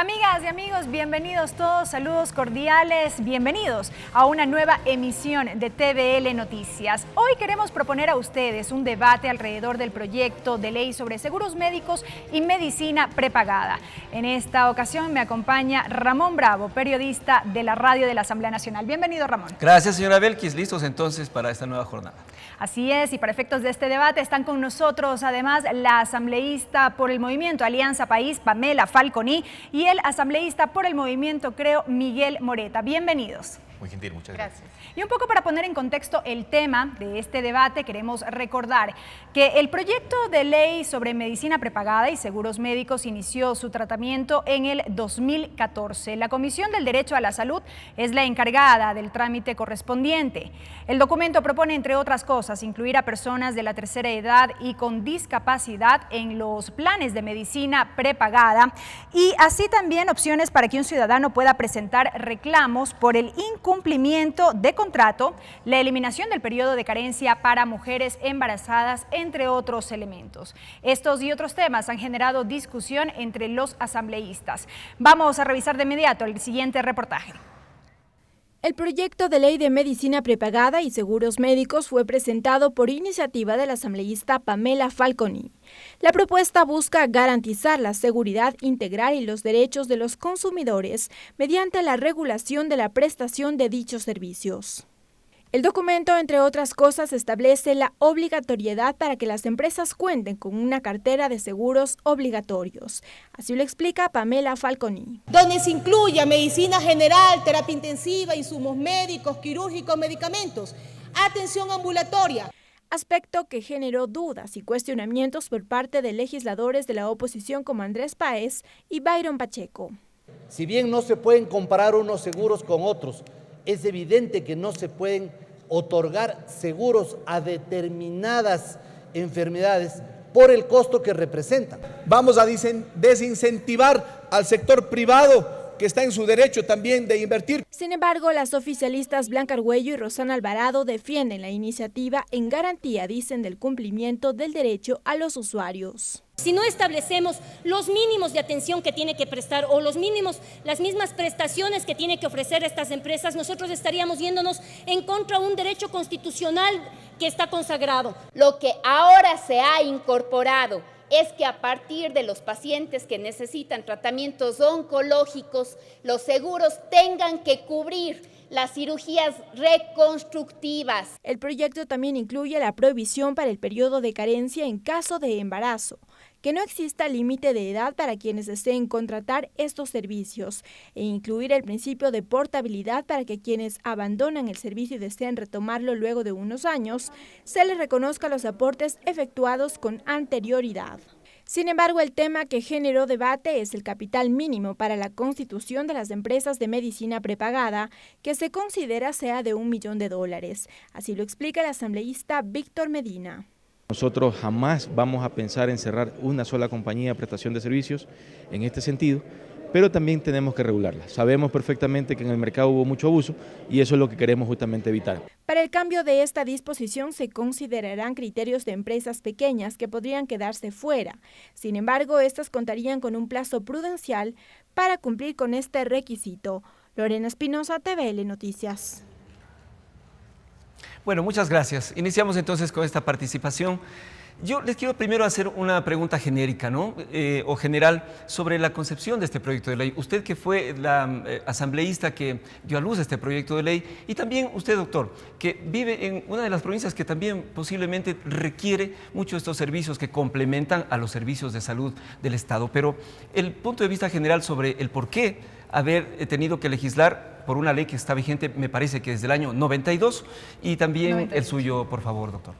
Amigas y amigos, bienvenidos todos, saludos cordiales, bienvenidos a una nueva emisión de TVL Noticias. Hoy queremos proponer a ustedes un debate alrededor del proyecto de ley sobre seguros médicos y medicina prepagada. En esta ocasión me acompaña Ramón Bravo, periodista de la radio de la Asamblea Nacional. Bienvenido, Ramón. Gracias, señora Belkis. Listos entonces para esta nueva jornada. Así es, y para efectos de este debate están con nosotros además la asambleísta por el Movimiento Alianza País, Pamela Falconi, y el asambleísta por el Movimiento Creo, Miguel Moreta. Bienvenidos. Muy gentil, muchas gracias. Y un poco para poner en contexto el tema de este debate, queremos recordar que el proyecto de ley sobre medicina prepagada y seguros médicos inició su tratamiento en el 2014. La Comisión del Derecho a la Salud es la encargada del trámite correspondiente. El documento propone, entre otras cosas, incluir a personas de la tercera edad y con discapacidad en los planes de medicina prepagada y así también opciones para que un ciudadano pueda presentar reclamos por el incumplimiento de contrato, la eliminación del periodo de carencia para mujeres embarazadas, entre otros elementos. Estos y otros temas han generado discusión entre los asambleístas. Vamos a revisar de inmediato el siguiente reportaje. El proyecto de ley de medicina prepagada y seguros médicos fue presentado por iniciativa de la asambleísta Pamela Falconi. La propuesta busca garantizar la seguridad integral y los derechos de los consumidores mediante la regulación de la prestación de dichos servicios. El documento, entre otras cosas, establece la obligatoriedad para que las empresas cuenten con una cartera de seguros obligatorios. Así lo explica Pamela Falconi. Donde se incluya medicina general, terapia intensiva, insumos médicos, quirúrgicos, medicamentos, atención ambulatoria. Aspecto que generó dudas y cuestionamientos por parte de legisladores de la oposición como Andrés Páez y Byron Pacheco. Si bien no se pueden comparar unos seguros con otros, es evidente que no se pueden otorgar seguros a determinadas enfermedades por el costo que representan. Vamos a desincentivar al sector privado que está en su derecho también de invertir. Sin embargo, las oficialistas Blanca Argüello y Rosana Alvarado defienden la iniciativa en garantía, dicen, del cumplimiento del derecho a los usuarios. Si no establecemos los mínimos de atención que tiene que prestar o las mismas prestaciones que tiene que ofrecer estas empresas, nosotros estaríamos yéndonos en contra de un derecho constitucional que está consagrado. Lo que ahora se ha incorporado es que a partir de los pacientes que necesitan tratamientos oncológicos, los seguros tengan que cubrir las cirugías reconstructivas. El proyecto también incluye la prohibición para el periodo de carencia en caso de embarazo, que no exista límite de edad para quienes deseen contratar estos servicios e incluir el principio de portabilidad para que quienes abandonan el servicio y deseen retomarlo luego de unos años, se les reconozca los aportes efectuados con anterioridad. Sin embargo, el tema que generó debate es el capital mínimo para la constitución de las empresas de medicina prepagada, que se considera sea de $1 millón. Así lo explica el asambleísta Víctor Medina. Nosotros jamás vamos a pensar en cerrar una sola compañía de prestación de servicios en este sentido, pero también tenemos que regularla. Sabemos perfectamente que en el mercado hubo mucho abuso y eso es lo que queremos justamente evitar. Para el cambio de esta disposición se considerarán criterios de empresas pequeñas que podrían quedarse fuera. Sin embargo, estas contarían con un plazo prudencial para cumplir con este requisito. Lorena Espinosa, TVL Noticias. Bueno, muchas gracias. Iniciamos entonces con esta participación. Yo les quiero primero hacer una pregunta genérica, ¿no? O general sobre la concepción de este proyecto de ley. Usted que fue la asambleísta que dio a luz este proyecto de ley y también usted, doctor, que vive en una de las provincias que también posiblemente requiere muchos de estos servicios que complementan a los servicios de salud del Estado. Pero el punto de vista general sobre el por qué haber tenido que legislar por una ley que está vigente, me parece que desde el año 92, y también 92. El suyo, por favor, doctor.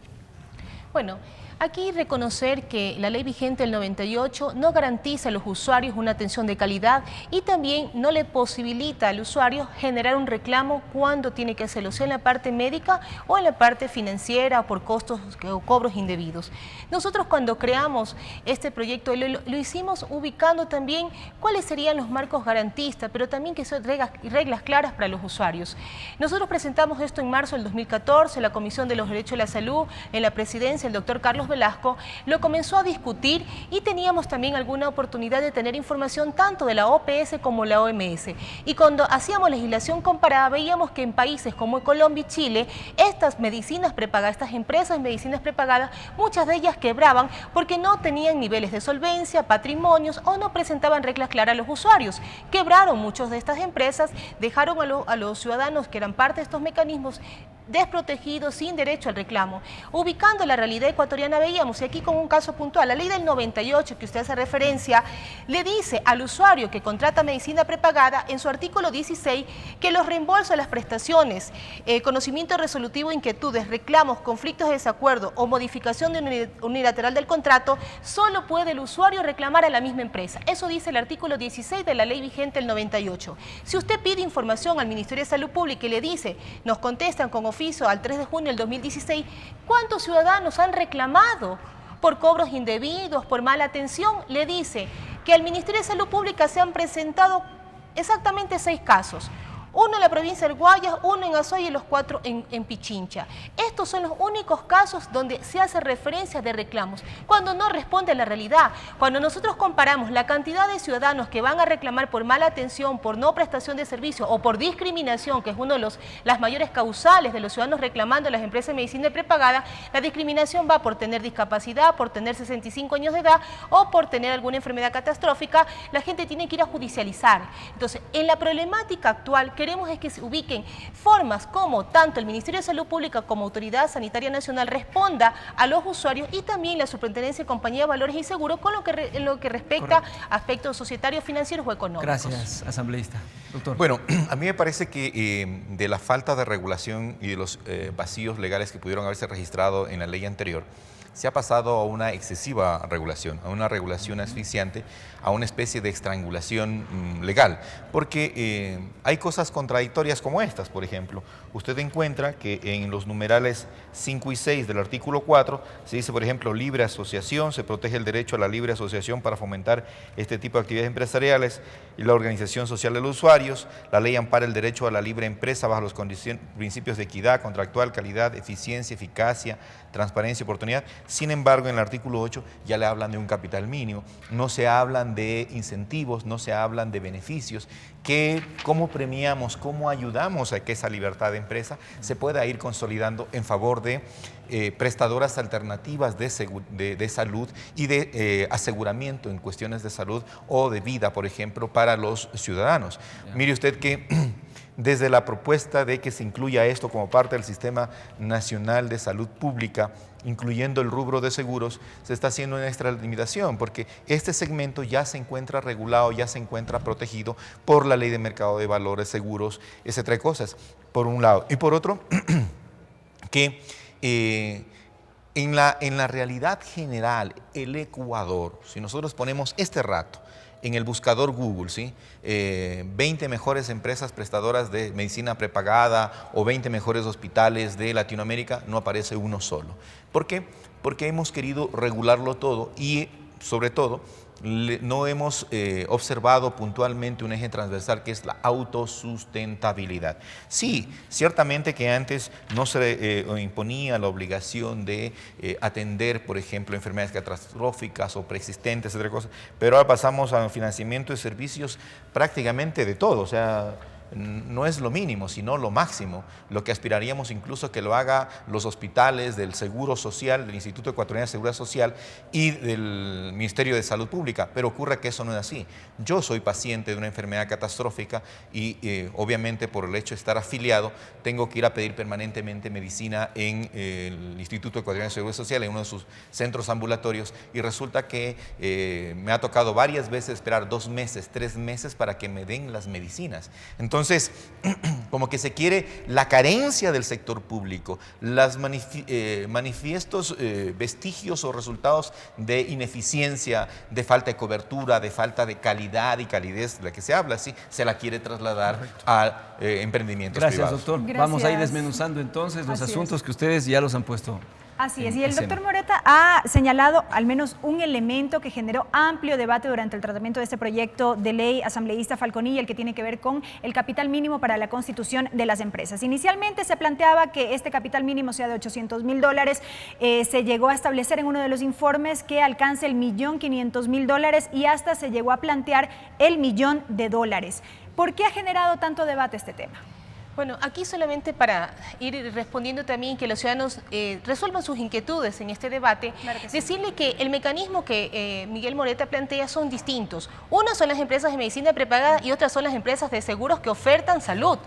Bueno, aquí reconocer que la ley vigente del 98 no garantiza a los usuarios una atención de calidad y también no le posibilita al usuario generar un reclamo cuando tiene que hacerlo, sea en la parte médica o en la parte financiera por costos o cobros indebidos. Nosotros cuando creamos este proyecto lo hicimos ubicando también cuáles serían los marcos garantistas, pero también que son reglas claras para los usuarios. Nosotros presentamos esto en marzo del 2014, la Comisión de los Derechos de la Salud, en la presidencia el doctor Carlos Velasco, lo comenzó a discutir y teníamos también alguna oportunidad de tener información tanto de la OPS como la OMS. Y cuando hacíamos legislación comparada veíamos que en países como Colombia y Chile, estas medicinas prepagadas, estas empresas de medicinas prepagadas, muchas de ellas quebraban porque no tenían niveles de solvencia, patrimonios o no presentaban reglas claras a los usuarios. Quebraron muchas de estas empresas, dejaron a los ciudadanos que eran parte de estos mecanismos desprotegidos, sin derecho al reclamo. Ubicando la realidad ecuatoriana veíamos, y aquí con un caso puntual, la ley del 98 que usted hace referencia, le dice al usuario que contrata medicina prepagada en su artículo 16 que los reembolsos de las prestaciones, conocimiento resolutivo de inquietudes, reclamos, conflictos de desacuerdo o modificación unilateral del contrato, solo puede el usuario reclamar a la misma empresa. Eso dice el artículo 16 de la ley vigente del 98. Si usted pide información al Ministerio de Salud Pública y le dice, nos contestan con oficio al 3 de junio del 2016, ¿cuántos ciudadanos han reclamado por cobros indebidos, por mala atención? Le dice que al Ministerio de Salud Pública se han presentado exactamente 6 casos. Uno en la provincia del Guayas, uno en Azuay y los 4 en Pichincha. Estos son los únicos casos donde se hace referencia de reclamos, cuando no responde a la realidad. Cuando nosotros comparamos la cantidad de ciudadanos que van a reclamar por mala atención, por no prestación de servicio o por discriminación, que es uno de las mayores causales de los ciudadanos reclamando a las empresas de medicina prepagada, la discriminación va por tener discapacidad, por tener 65 años de edad o por tener alguna enfermedad catastrófica. La gente tiene que ir a judicializar. Entonces, en la problemática actual, queremos es que se ubiquen formas como tanto el Ministerio de Salud Pública como Autoridad Sanitaria Nacional responda a los usuarios y también la Superintendencia de Compañía de Valores y Seguros con lo que respecta a aspectos societarios, financieros o económicos. Gracias, asambleísta. Doctor. Bueno, a mí me parece que de la falta de regulación y de los vacíos legales que pudieron haberse registrado en la ley anterior, se ha pasado a una excesiva regulación, a una regulación asfixiante, a una especie de estrangulación legal, porque hay cosas contradictorias como estas, por ejemplo. Usted encuentra que en los numerales 5 y 6 del artículo 4 se dice, por ejemplo, libre asociación, se protege el derecho a la libre asociación para fomentar este tipo de actividades empresariales y la organización social de los usuarios, la ley ampara el derecho a la libre empresa bajo los principios de equidad contractual, calidad, eficiencia, eficacia, transparencia y oportunidad. Sin embargo, en el artículo 8 ya le hablan de un capital mínimo, no se hablan de incentivos, no se hablan de beneficios, que cómo premiamos, cómo ayudamos a que esa libertad de empresa se pueda ir consolidando en favor de prestadoras alternativas de salud y de aseguramiento en cuestiones de salud o de vida, por ejemplo, para los ciudadanos. Mire usted que desde la propuesta de que se incluya esto como parte del Sistema Nacional de Salud Pública, incluyendo el rubro de seguros, se está haciendo una extralimitación, porque este segmento ya se encuentra regulado, ya se encuentra protegido por la Ley de Mercado de Valores, Seguros, etcétera, cosas, por un lado. Y por otro, que en la realidad general, el Ecuador, si nosotros ponemos este rato en el buscador Google, ¿sí? 20 mejores empresas prestadoras de medicina prepagada o 20 mejores hospitales de Latinoamérica, no aparece uno solo. ¿Por qué? Porque hemos querido regularlo todo y, sobre todo, no hemos observado puntualmente un eje transversal que es la autosustentabilidad. Sí, ciertamente que antes no se imponía la obligación de atender, por ejemplo, enfermedades catastróficas o preexistentes, etcétera, cosas, pero ahora pasamos al financiamiento de servicios prácticamente de todo, o sea, no es lo mínimo, sino lo máximo, lo que aspiraríamos incluso que lo haga los hospitales del Seguro Social, del Instituto Ecuatoriano de Seguridad Social y del Ministerio de Salud Pública, pero ocurre que eso no es así. Yo soy paciente de una enfermedad catastrófica y obviamente por el hecho de estar afiliado tengo que ir a pedir permanentemente medicina en el Instituto Ecuatoriano de Seguridad Social, en uno de sus centros ambulatorios, y resulta que me ha tocado varias veces esperar 2 meses, 3 meses para que me den las medicinas. Entonces, como que se quiere la carencia del sector público, los manifiestos vestigios o resultados de ineficiencia, de falta de cobertura, de falta de calidad y calidez de la que se habla, ¿sí? Se la quiere trasladar a emprendimientos privados. Gracias, doctor. Vamos a ir desmenuzando entonces los asuntos que ustedes ya los han puesto Así es, y el doctor Moreta ha señalado al menos un elemento que generó amplio debate durante el tratamiento de este proyecto de ley asambleísta Falconilla, el que tiene que ver con el capital mínimo para la constitución de las empresas. Inicialmente se planteaba que este capital mínimo sea de $800.000, se llegó a establecer en uno de los informes que alcance el $1.500.000 y hasta se llegó a plantear el $1.000.000. ¿Por qué ha generado tanto debate este tema? Bueno, aquí solamente para ir respondiendo también que los ciudadanos resuelvan sus inquietudes en este debate, claro que sí. Decirle que el mecanismo que Miguel Moreta plantea son distintos. Uno son las empresas de medicina prepagada y otras son las empresas de seguros que ofertan salud.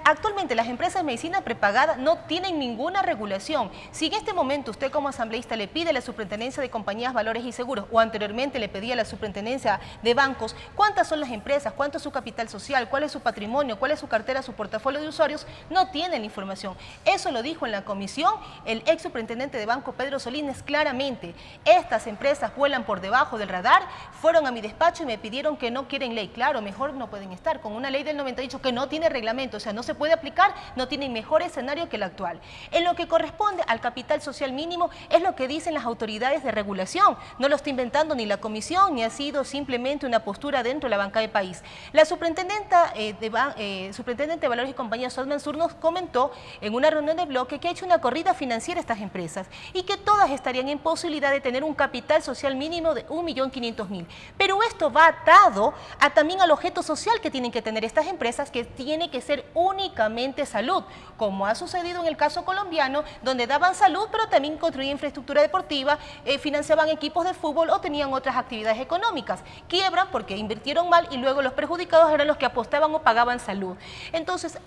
Actualmente las empresas de medicina prepagada no tienen ninguna regulación. Si en este momento usted como asambleísta le pide a la Superintendencia de Compañías, Valores y Seguros, o anteriormente le pedía a la Superintendencia de Bancos, cuántas son las empresas, cuánto es su capital social, cuál es su patrimonio, cuál es su cartera, su portafolio de usuarios, no tienen información. Eso lo dijo en la comisión el ex superintendente de Banco, Pedro Solines, claramente. Estas empresas vuelan por debajo del radar, fueron a mi despacho y me pidieron que no quieren ley. Claro, mejor no pueden estar con una ley del 98 que no tiene reglamento. O sea, no se puede aplicar, no tiene mejor escenario que el actual. En lo que corresponde al capital social mínimo, es lo que dicen las autoridades de regulación. No lo está inventando ni la comisión, ni ha sido simplemente una postura dentro de la banca del país. La superintendente de Valores y Compañías, Sol Mansur, nos comentó en una reunión de bloque que ha hecho una corrida financiera a estas empresas y que todas estarían en posibilidad de tener un capital social mínimo de $1.500.000. Pero esto va atado también al objeto social que tienen que tener estas empresas, que tiene que ser únicamente salud, como ha sucedido en el caso colombiano, donde daban salud, pero también construían infraestructura deportiva, financiaban equipos de fútbol o tenían otras actividades económicas. Quiebran porque invirtieron mal y luego los perjudicados eran los que apostaban o pagaban salud. Entonces,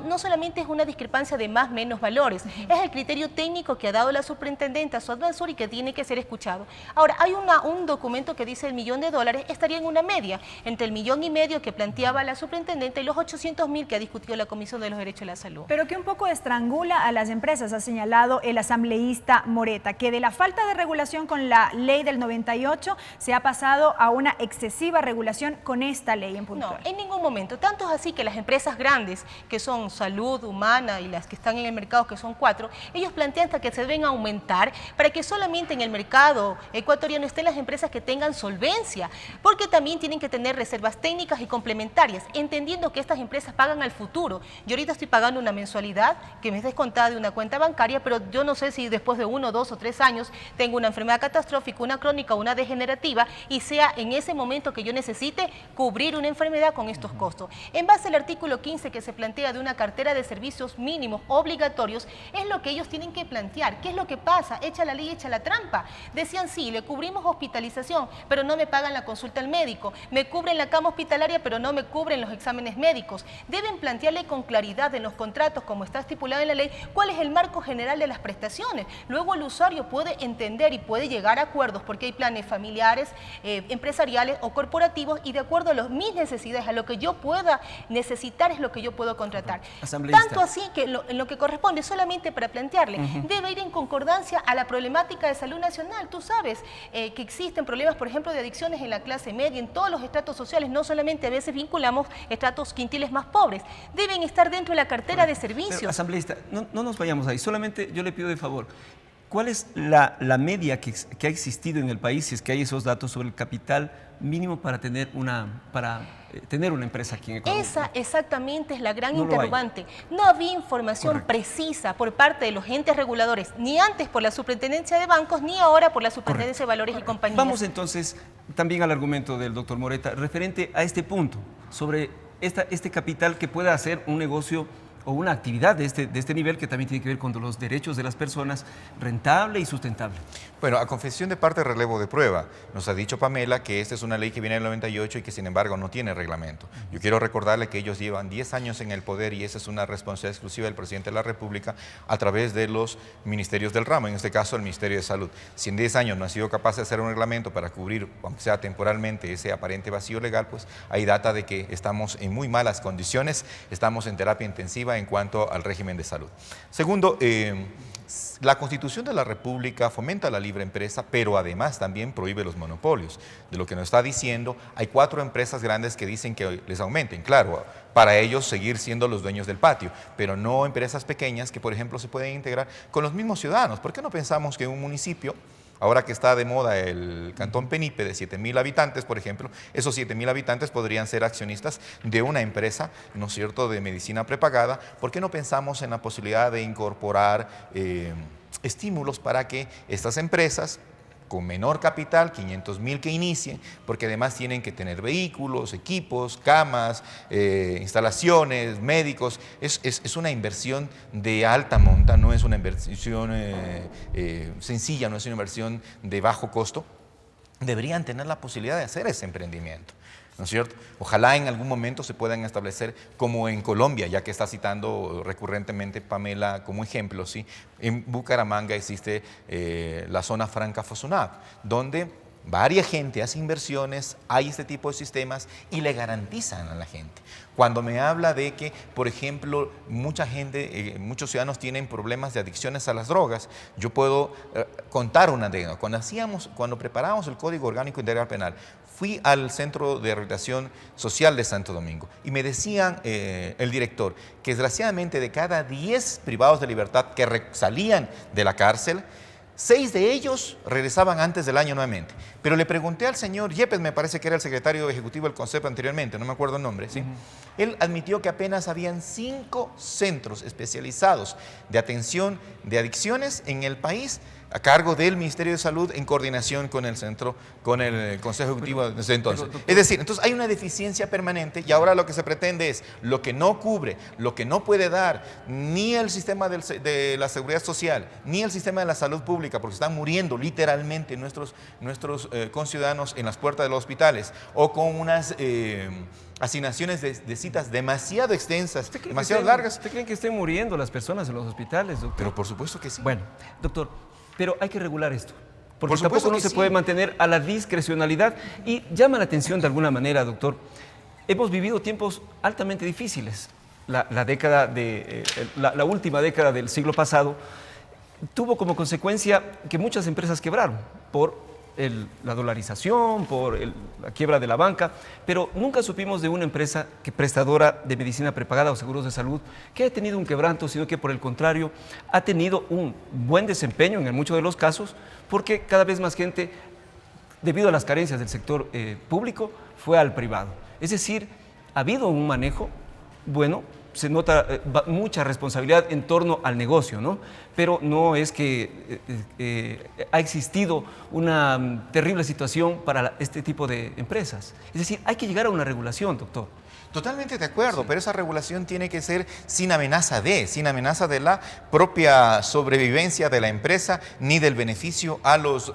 no solamente es una discrepancia de más menos valores, es el criterio técnico que ha dado la superintendenta Sol Mansur y que tiene que ser escuchado. Ahora, hay un documento que dice el $1.000.000 estaría en una media entre el $1.500.000 que planteaba la superintendente y los $800.000 que ha discutido la Comisión de los Derechos de la Salud. Pero que un poco estrangula a las empresas, ha señalado el asambleísta Moreta, que de la falta de regulación con la ley del 98 se ha pasado a una excesiva regulación con esta ley en puntual. No, en ningún momento. Tanto es así que las empresas grandes, que son Salud, Humana y las que están en el mercado, que son 4, ellos plantean hasta que se deben aumentar para que solamente en el mercado ecuatoriano estén las empresas que tengan solvencia, porque también tienen que tener reservas técnicas y complementarias, entendiendo que estas empresas pagan al futuro. Yo ahorita estoy pagando una mensualidad que me es descontada de una cuenta bancaria, pero yo no sé si después de 1, 2 o 3 años tengo una enfermedad catastrófica, una crónica o una degenerativa y sea en ese momento que yo necesite cubrir una enfermedad con estos costos. En base al artículo 15 que se plantea de una cartera de servicios mínimos obligatorios, es lo que ellos tienen que plantear. ¿Qué es lo que pasa? Echa la ley, echa la trampa. Decían, sí, le cubrimos hospitalización, pero no me pagan la consulta al médico. Me cubren la cama hospitalaria, pero no me cubren los exámenes médicos. Deben plantearle con claridad en los contratos, como está estipulado en la ley, cuál es el marco general de las prestaciones. Luego el usuario puede entender y puede llegar a acuerdos, porque hay planes familiares, empresariales o corporativos, y de acuerdo a mis necesidades, a lo que yo pueda necesitar, es lo que yo puedo contratar. Tanto así que en lo que corresponde, solamente para plantearle, debe ir en concordancia a la problemática de salud nacional. Tú sabes que existen problemas, por ejemplo, de adicciones en la clase media, en todos los estratos sociales, no solamente a veces vinculamos estratos quintiles más pobres. Deben estar dentro de la cartera de servicios. Pero, asambleísta, no nos vayamos ahí, solamente yo le pido de favor, ¿cuál es la media que ha existido en el país, si es que hay esos datos sobre el capital mínimo para tener una empresa aquí en Ecuador? Esa exactamente es la gran interrogante. No había información precisa por parte de los entes reguladores, ni antes por la Superintendencia de Bancos, ni ahora por la Superintendencia de Valores y Compañías. Vamos entonces también al argumento del doctor Moreta, referente a este punto, sobre este capital que pueda hacer un negocio o una actividad de este nivel, que también tiene que ver con los derechos de las personas, rentable y sustentable. Bueno, a confesión de parte, relevo de prueba, nos ha dicho Pamela que esta es una ley que viene del 98 y que sin embargo no tiene reglamento. Yo quiero recordarle que ellos llevan 10 años en el poder y esa es una responsabilidad exclusiva del presidente de la República a través de los ministerios del ramo, en este caso el Ministerio de Salud. Si en 10 años no ha sido capaz de hacer un reglamento para cubrir, aunque sea temporalmente, ese aparente vacío legal, pues hay data de que estamos en muy malas condiciones, estamos en terapia intensiva, excesiva en cuanto al régimen de salud. Segundo, la Constitución de la República fomenta la libre empresa, pero además también prohíbe los monopolios. De lo que nos está diciendo, hay 4 empresas grandes que dicen que les aumenten. Claro, para ellos seguir siendo los dueños del patio, pero no empresas pequeñas que, por ejemplo, se pueden integrar con los mismos ciudadanos. ¿Por qué no pensamos que un municipio, ahora que está de moda el Cantón Penipe de 7.000 habitantes, por ejemplo, esos 7.000 habitantes podrían ser accionistas de una empresa, ¿no es cierto?, de medicina prepagada? ¿Por qué no pensamos en la posibilidad de incorporar estímulos para que estas empresas con menor capital, 500.000 que inicien, porque además tienen que tener vehículos, equipos, camas, instalaciones, médicos? Es una inversión de alta monta, no es una inversión sencilla, no es una inversión de bajo costo. Deberían tener la posibilidad de hacer ese emprendimiento, ¿no es cierto? Ojalá en algún momento se puedan establecer como en Colombia, ya que está citando recurrentemente Pamela como ejemplo, ¿sí? En Bucaramanga existe la zona franca Fosunac, donde varia gente hace inversiones, hay este tipo de sistemas y le garantizan a la gente. Cuando me habla de que, por ejemplo, mucha gente, muchos ciudadanos tienen problemas de adicciones a las drogas, yo puedo contar una anécdota. Cuando preparábamos el Código Orgánico Integral Penal, fui al Centro de Rehabilitación Social de Santo Domingo y me decían el director que desgraciadamente de cada 10 privados de libertad que salían de la cárcel, 6 de ellos regresaban antes del año nuevamente. Pero le pregunté al señor Yepes, me parece que era el secretario ejecutivo del CONCEP anteriormente, no me acuerdo el nombre, ¿sí? Él admitió que apenas habían 5 centros especializados de atención de adicciones en el país, a cargo del Ministerio de Salud en coordinación con el centro, con el Consejo Ejecutivo desde entonces. Es decir, entonces hay una deficiencia permanente y ahora lo que se pretende es lo que no cubre, lo que no puede dar ni el sistema de la seguridad social, ni el sistema de la salud pública, porque están muriendo literalmente nuestros conciudadanos en las puertas de los hospitales o con unas asignaciones de citas demasiado extensas, demasiado largas. ¿Usted cree que estén muriendo las personas en los hospitales, doctor? Pero por supuesto que sí. Bueno, doctor, pero hay que regular esto, porque tampoco no se puede mantener a la discrecionalidad. Y llama la atención de alguna manera, doctor, hemos vivido tiempos altamente difíciles. La última década del siglo pasado tuvo como consecuencia que muchas empresas quebraron por la dolarización, por la quiebra de la banca, pero nunca supimos de una empresa prestadora de medicina prepagada o seguros de salud que haya tenido un quebranto, sino que por el contrario ha tenido un buen desempeño en muchos de los casos, porque cada vez más gente, debido a las carencias del sector público, fue al privado. Es decir, ha habido un manejo bueno, se nota mucha responsabilidad en torno al negocio, ¿no? Pero no es que ha existido una terrible situación para este tipo de empresas. Es decir, hay que llegar a una regulación, doctor. Totalmente de acuerdo, sí. Pero esa regulación tiene que ser sin amenaza de la propia sobrevivencia de la empresa ni del beneficio a los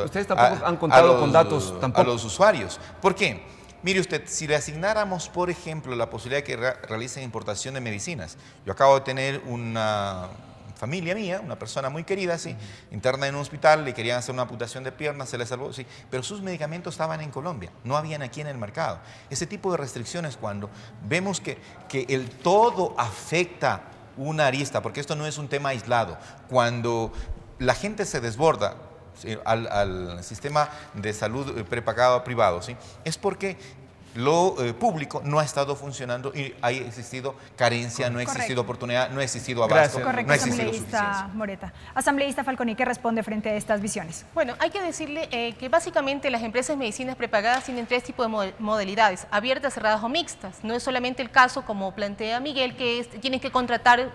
Ustedes tampoco han contado con datos tampoco. A los usuarios. ¿Por qué? Mire usted, si le asignáramos, por ejemplo, la posibilidad de que realicen importación de medicinas. Yo acabo de tener una familia mía, una persona muy querida, sí, interna en un hospital, le querían hacer una amputación de pierna, se le salvó, sí, pero sus medicamentos estaban en Colombia, no habían aquí en el mercado. Ese tipo de restricciones, cuando vemos que el todo afecta una arista, porque esto no es un tema aislado, cuando la gente se desborda al sistema de salud prepagado privado, ¿sí? Es porque lo público no ha estado funcionando y ha existido carencia, no ha existido oportunidad, no ha existido abasto, Correcto, no ha existido asambleísta Moreta. Asambleísta Falconi, ¿qué responde frente a estas visiones? Bueno, hay que decirle que básicamente las empresas de medicinas prepagadas tienen 3 tipos de modalidades, abiertas, cerradas o mixtas. No es solamente el caso, como plantea Miguel, que tienen que contratar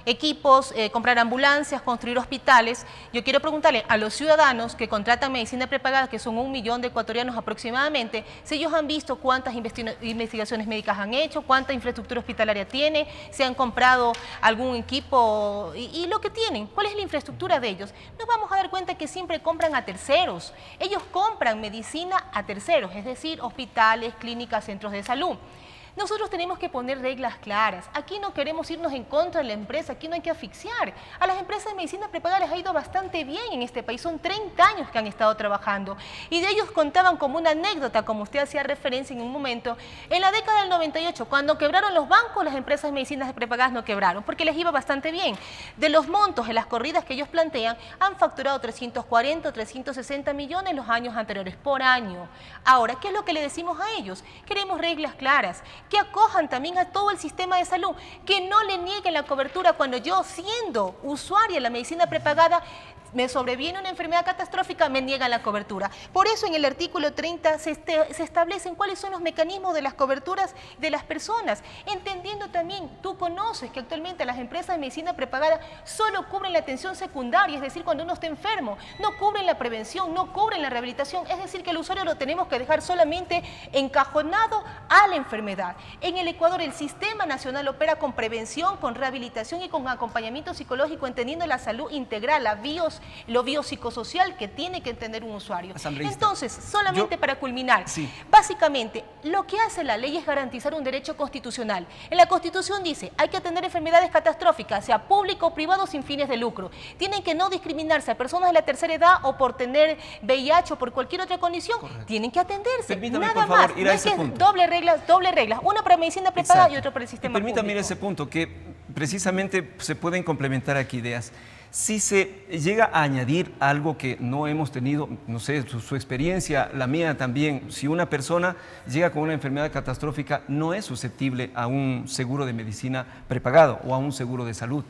equipos, comprar ambulancias, construir hospitales. Yo quiero preguntarle a los ciudadanos que contratan medicina prepagada, que son 1 millón de ecuatorianos aproximadamente, si ellos han visto cuántas investigaciones médicas han hecho, cuánta infraestructura hospitalaria tiene, si han comprado algún equipo y lo que tienen, cuál es la infraestructura de ellos. Nos vamos a dar cuenta que siempre compran a terceros. Ellos compran medicina a terceros, es decir, hospitales, clínicas, centros de salud. Nosotros tenemos que poner reglas claras. Aquí no queremos irnos en contra de la empresa, aquí no hay que asfixiar. A las empresas de medicina prepagada les ha ido bastante bien en este país, son 30 años que han estado trabajando. Y de ellos contaban como una anécdota, como usted hacía referencia en un momento, en la década del 98, cuando quebraron los bancos, las empresas de medicinas prepagadas no quebraron, porque les iba bastante bien. De los montos en las corridas que ellos plantean, han facturado 340 o 360 millones en los años anteriores, por año. Ahora, ¿qué es lo que le decimos a ellos? Queremos reglas claras, que acojan también a todo el sistema de salud, que no le nieguen la cobertura cuando yo, siendo usuaria de la medicina prepagada, me sobreviene una enfermedad catastrófica, me niegan la cobertura. Por eso en el artículo 30 se establecen cuáles son los mecanismos de las coberturas de las personas, entendiendo también, tú conoces que actualmente las empresas de medicina prepagada solo cubren la atención secundaria, es decir, cuando uno está enfermo, no cubren la prevención, no cubren la rehabilitación, es decir, que el usuario lo tenemos que dejar solamente encajonado a la enfermedad. En el Ecuador el Sistema Nacional opera con prevención, con rehabilitación y con acompañamiento psicológico, entendiendo la salud integral, lo biopsicosocial que tiene que entender un usuario. Entonces, solamente para culminar, básicamente, lo que hace la ley es garantizar un derecho constitucional. En la Constitución dice, hay que atender enfermedades catastróficas, sea público o privado, sin fines de lucro. Tienen que no discriminarse a personas de la tercera edad o por tener VIH o por cualquier otra condición. Correcto. Tienen que atenderse. Permítame, nada por favor, más. ir a ese punto. Doble reglas, una para medicina prepagada y otra para el sistema público. Permítame ir a ese punto, que precisamente se pueden complementar aquí ideas. Si se llega a añadir algo que no hemos tenido, no sé, su experiencia, la mía también, si una persona llega con una enfermedad catastrófica, no es susceptible a un seguro de medicina prepagado o a un seguro de salud.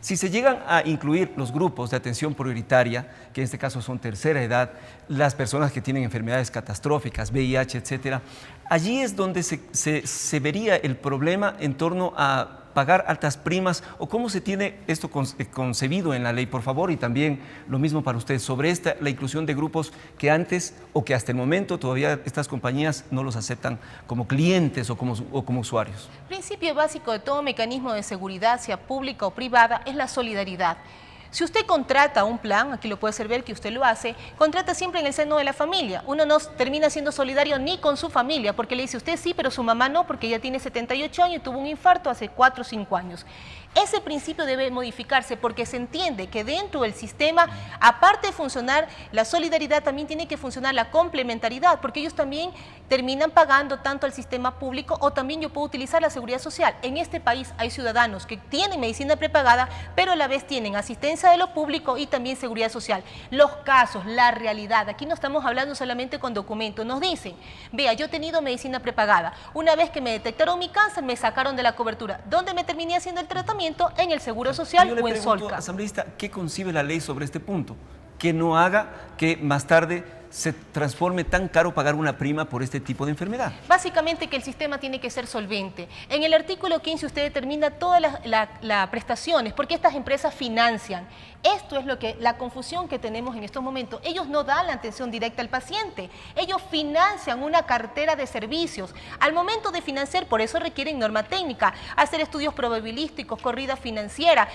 Si se llegan a incluir los grupos de atención prioritaria, que en este caso son tercera edad, las personas que tienen enfermedades catastróficas, VIH, etcétera, allí es donde se vería el problema en torno a pagar altas primas, o cómo se tiene esto concebido en la ley, por favor, y también lo mismo para usted, sobre la inclusión de grupos que antes o que hasta el momento todavía estas compañías no los aceptan como clientes o como usuarios. El principio básico de todo mecanismo de seguridad, sea pública o privada, es la solidaridad. Si usted contrata un plan, aquí lo puede hacer ver que usted lo hace, contrata siempre en el seno de la familia. Uno no termina siendo solidario ni con su familia, porque le dice usted sí, pero su mamá no, porque ella tiene 78 años y tuvo un infarto hace 4 o 5 años. Ese principio debe modificarse porque se entiende que dentro del sistema, aparte de funcionar la solidaridad, también tiene que funcionar la complementariedad, porque ellos también terminan pagando tanto al sistema público, o también yo puedo utilizar la seguridad social. En este país hay ciudadanos que tienen medicina prepagada, pero a la vez tienen asistencia de lo público y también seguridad social. Los casos, la realidad, aquí no estamos hablando solamente con documentos, nos dicen, vea, yo he tenido medicina prepagada, una vez que me detectaron mi cáncer, me sacaron de la cobertura. ¿Dónde me terminé haciendo el tratamiento? En el Seguro Social o en Solca. Asambleísta, ¿qué concibe la ley sobre este punto? Que no haga que más tarde se transforme tan caro pagar una prima por este tipo de enfermedad. Básicamente que el sistema tiene que ser solvente. En el artículo 15 usted determina todas las prestaciones, porque estas empresas financian. Esto es la confusión que tenemos en estos momentos. Ellos no dan la atención directa al paciente, ellos financian una cartera de servicios. Al momento de financiar, por eso requieren norma técnica, hacer estudios probabilísticos, corrida financiera,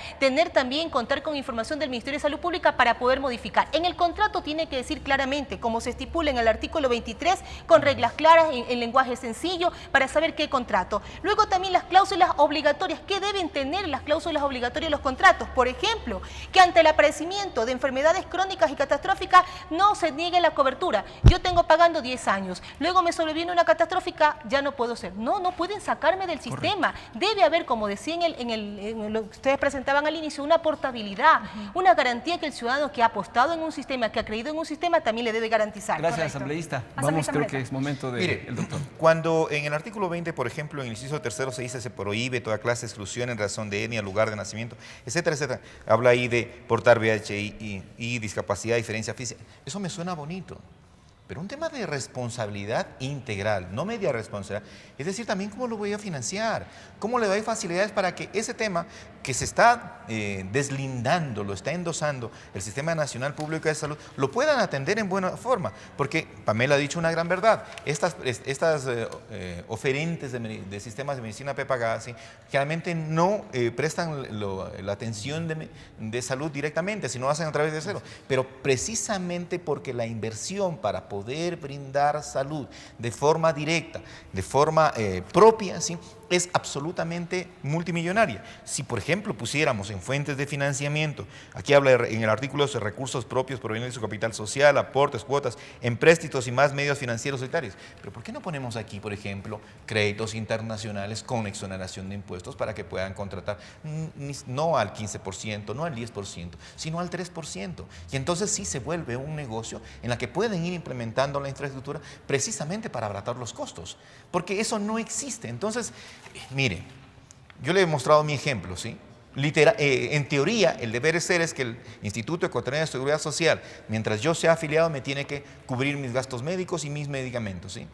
contar con información del Ministerio de Salud Pública para poder modificar. En el contrato tiene que decir claramente, como se estipula en el artículo 23, con reglas claras, en lenguaje sencillo, para saber qué contrato. Luego también las cláusulas obligatorias. ¿Qué deben tener las cláusulas obligatorias de los contratos? Por ejemplo, que ante el aparecimiento de enfermedades crónicas y catastróficas no se niegue la cobertura. Yo tengo pagando 10 años, luego me sobreviene una catastrófica, ya no puedo ser. No pueden sacarme del sistema. Debe haber, como decía en lo que ustedes presentaban al inicio, una portabilidad, una garantía que el ciudadano que ha apostado en un sistema, que ha creído en un sistema, también le debe garantizar. Gracias, asambleísta. Vamos, creo que es momento del doctor. Cuando en el artículo 20, por ejemplo, en el inciso 3 se dice se prohíbe toda clase de exclusión en razón de etnia, lugar de nacimiento, etcétera, etcétera. Habla ahí de portar VIH y discapacidad, diferencia física. Eso me suena bonito. Pero un tema de responsabilidad integral, no media responsabilidad, es decir, también cómo lo voy a financiar, cómo le doy facilidades para que ese tema que se está deslindando, lo está endosando el Sistema Nacional Público de Salud, lo puedan atender en buena forma. Porque Pamela ha dicho una gran verdad, estas oferentes de sistemas de medicina prepagada, ¿sí?, generalmente no prestan la atención de salud directamente, sino hacen a través de cero. Pero precisamente porque la inversión para poder poder brindar salud de forma directa, de forma propia, ¿sí?, es absolutamente multimillonaria. Si, por ejemplo, pusiéramos en fuentes de financiamiento, aquí habla en el artículo de recursos propios provenientes de su capital social, aportes, cuotas, empréstitos y más medios financieros solitarios. Pero ¿por qué no ponemos aquí, por ejemplo, créditos internacionales con exoneración de impuestos para que puedan contratar no al 15%, no al 10%, sino al 3%? Y entonces sí se vuelve un negocio en la que pueden ir implementando la infraestructura precisamente para abaratar los costos, porque eso no existe. Entonces, mire, yo le he mostrado mi ejemplo, ¿sí? En teoría, el deber ser es que el Instituto Ecuatoriano de Seguridad Social, mientras yo sea afiliado, me tiene que cubrir mis gastos médicos y mis medicamentos, ¿sí?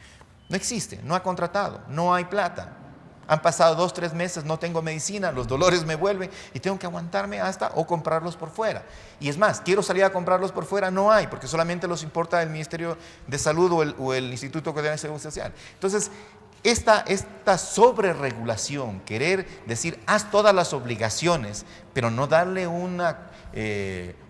No existe, no ha contratado, no hay plata. Han pasado 2 o 3 meses, no tengo medicina, los dolores me vuelven y tengo que aguantarme hasta o comprarlos por fuera. Y es más, quiero salir a comprarlos por fuera, no hay, porque solamente los importa el Ministerio de Salud o el Instituto Ecuatoriano de Seguridad Social. Entonces, esta sobreregulación, querer decir, haz todas las obligaciones, pero no darle una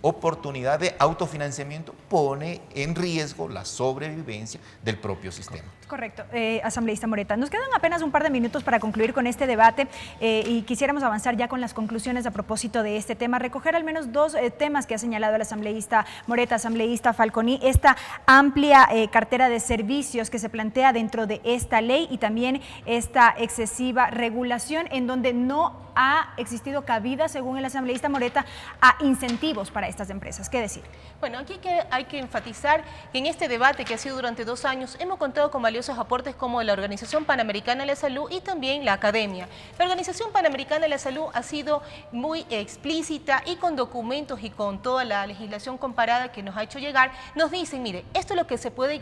oportunidad de autofinanciamiento, pone en riesgo la sobrevivencia del propio sistema. Correcto, asambleísta Moreta. Nos quedan apenas un par de minutos para concluir con este debate y quisiéramos avanzar ya con las conclusiones a propósito de este tema, recoger al menos 2 temas que ha señalado el asambleísta Moreta, asambleísta Falconi, esta amplia cartera de servicios que se plantea dentro de esta ley y también esta excesiva regulación en donde no ha existido cabida, según el asambleísta Moreta, a incentivos para estas empresas. ¿Qué decir? Bueno, aquí hay que enfatizar que en este debate que ha sido durante 2 años hemos contado con valiosos aportes como la Organización Panamericana de la Salud y también la Academia. La Organización Panamericana de la Salud ha sido muy explícita y con documentos y con toda la legislación comparada que nos ha hecho llegar, nos dicen, mire, esto es lo que se puede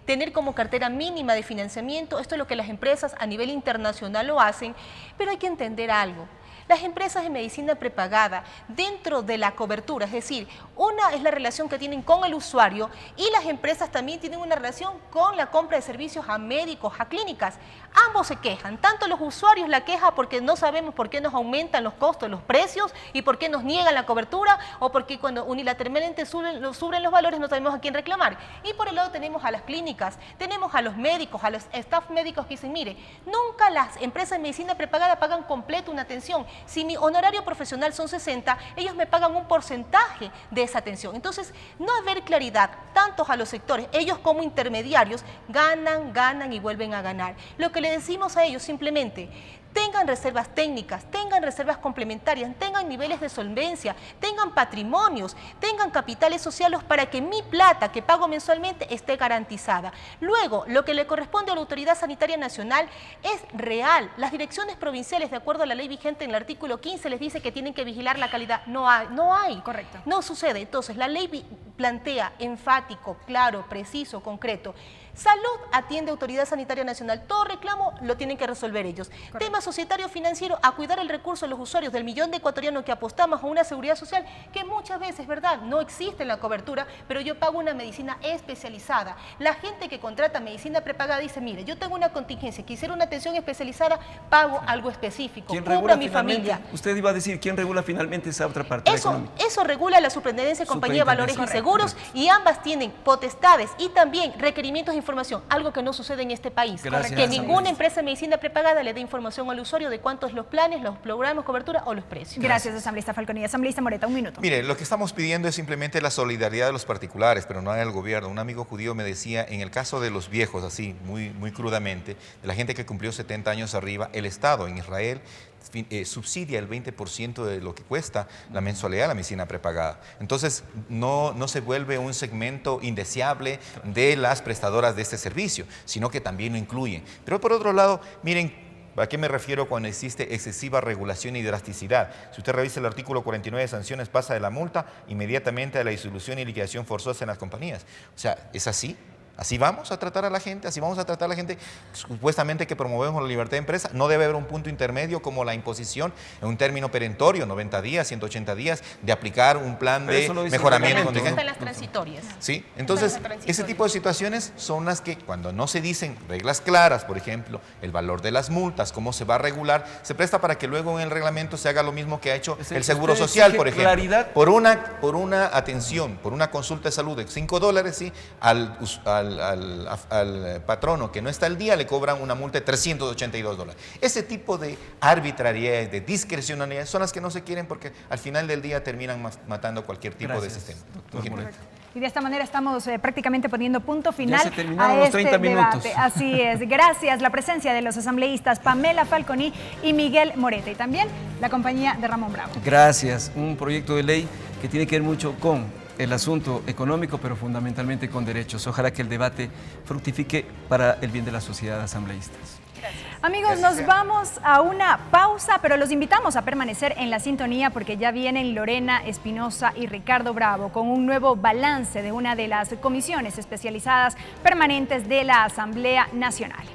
tener como cartera mínima de financiamiento, esto es lo que las empresas a nivel internacional lo hacen, pero hay que entender algo. Las empresas de medicina prepagada dentro de la cobertura, es decir, una es la relación que tienen con el usuario y las empresas también tienen una relación con la compra de servicios a médicos, a clínicas. Ambos se quejan, tanto los usuarios la queja porque no sabemos por qué nos aumentan los costos, los precios y por qué nos niegan la cobertura o porque cuando unilateralmente suben los valores no sabemos a quién reclamar. Y por el lado tenemos a las clínicas, tenemos a los médicos, a los staff médicos que dicen, mire, nunca las empresas de medicina prepagada pagan completo una atención. Si mi honorario profesional son 60, ellos me pagan un porcentaje de esa atención. Entonces, no haber claridad, tanto a los sectores, ellos como intermediarios, ganan y vuelven a ganar. Lo que le decimos a ellos simplemente, tengan reservas técnicas, tengan reservas complementarias, tengan niveles de solvencia, tengan patrimonios, tengan capitales sociales para que mi plata que pago mensualmente esté garantizada. Luego, lo que le corresponde a la Autoridad Sanitaria Nacional es real. Las direcciones provinciales, de acuerdo a la ley vigente en el artículo 15, les dice que tienen que vigilar la calidad. No hay. Correcto. No sucede. Entonces, la ley plantea enfático, claro, preciso, concreto. Salud atiende Autoridad Sanitaria Nacional. Todo reclamo lo tienen que resolver ellos. Correcto. Tema societario financiero, a cuidar el recurso de los usuarios, del millón de ecuatorianos que apostamos a una seguridad social que muchas veces, ¿verdad?, no existe en la cobertura, pero yo pago una medicina especializada. La gente que contrata medicina prepagada dice, mire, yo tengo una contingencia, quisiera una atención especializada, pago algo específico, cubro a mi familia. Usted iba a decir, ¿quién regula finalmente esa otra parte económica? Eso regula la Superintendencia de Compañía de Valores y Seguros y ambas tienen potestades y también requerimientos de información, algo que no sucede en este país. Gracias, que ninguna empresa de medicina prepagada le dé información al usuario de cuántos los planes, los programas, cobertura o los precios. Gracias, asambleísta Falconi. Asambleísta Moreta, un minuto. Mire, lo que estamos pidiendo es simplemente la solidaridad de los particulares, pero no del gobierno. Un amigo judío me decía, en el caso de los viejos, así, muy crudamente, de la gente que cumplió 70 años arriba, el Estado en Israel subsidia el 20% de lo que cuesta la mensualidad de la medicina prepagada. Entonces, no se vuelve un segmento indeseable de las prestadoras de este servicio, sino que también lo incluyen. Pero por otro lado, miren, ¿a qué me refiero cuando existe excesiva regulación y drasticidad? Si usted revisa el artículo 49 de sanciones, pasa de la multa inmediatamente a la disolución y liquidación forzosa en las compañías. O sea, ¿es así? Así vamos a tratar a la gente, así vamos a tratar a la gente supuestamente que promovemos la libertad de empresa. No debe haber un punto intermedio como la imposición en un término perentorio, 90 días, 180 días, de aplicar un plan de mejoramiento. Están las transitorias. Sí, entonces ese tipo de situaciones son las que cuando no se dicen reglas claras, por ejemplo, el valor de las multas, cómo se va a regular, se presta para que luego en el reglamento se haga lo mismo que ha hecho el Seguro Social, por ejemplo. Claridad. Por una atención, por una consulta de salud de $5, ¿sí? Al patrono que no está al día le cobran una multa de $382. Ese tipo de arbitrariedad, de discrecionalidad son las que no se quieren porque al final del día terminan matando cualquier tipo de sistema. Y de esta manera estamos prácticamente poniendo punto final ya se terminaron a los 30 este minutos. debate. Así es. Gracias la presencia de los asambleístas Pamela Falconi y Miguel Moreta y también la compañía de Ramón Bravo. Gracias. Un proyecto de ley que tiene que ver mucho con el asunto económico, pero fundamentalmente con derechos. Ojalá que el debate fructifique para el bien de la sociedad asambleístas. Amigos, nos vamos a una pausa, pero los invitamos a permanecer en la sintonía porque ya vienen Lorena Espinosa y Ricardo Bravo con un nuevo balance de una de las comisiones especializadas permanentes de la Asamblea Nacional.